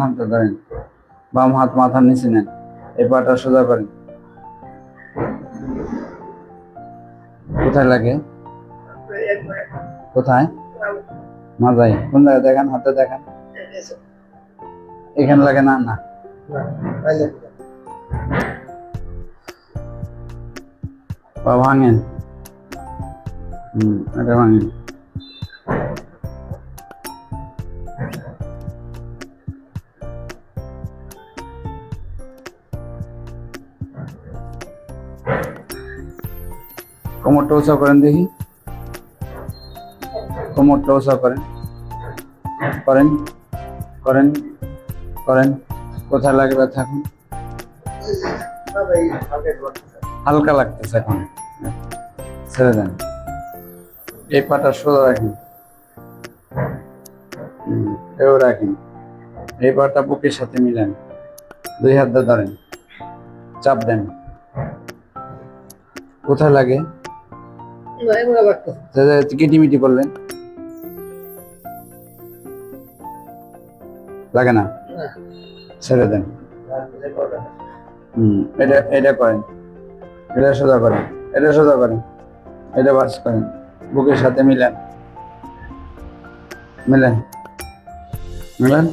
হাতটা ধরেন, বাম হাত মাথার নিচে নেন, এই পাটা সোজা করেন। কোথায় লাগে? কোথায়? মাথায়। কোন জায়গায় দেখান, হাতে দেখান। এখানে লাগে না? না, পা ভাঙেন। এটা ভাঙেন। কোমরটা উঁচা করেন দেখি, কোমরটা উঁচা করেন, করেন করেন করেন। কোথায় লাগে ব্যথা এখন? হালকা লাগতেছে এখন, ছেড়ে দেন। এই পাটা সোজা রাখেন, এও রাখেন। এই পাটা বুকের সাথে মিলান, দুই হাত দিয়ে ধরেন, চাপ দেন। কোথায় লাগে? কিটিমিটি করলেন, লাগে না? ছেড়ে দেন। এটা এটা করেন, এটা সোজা করেন, এটা সোজা করেন, এটা বাস করেন, বুকের সাথে মিলান, মিলান মিলান।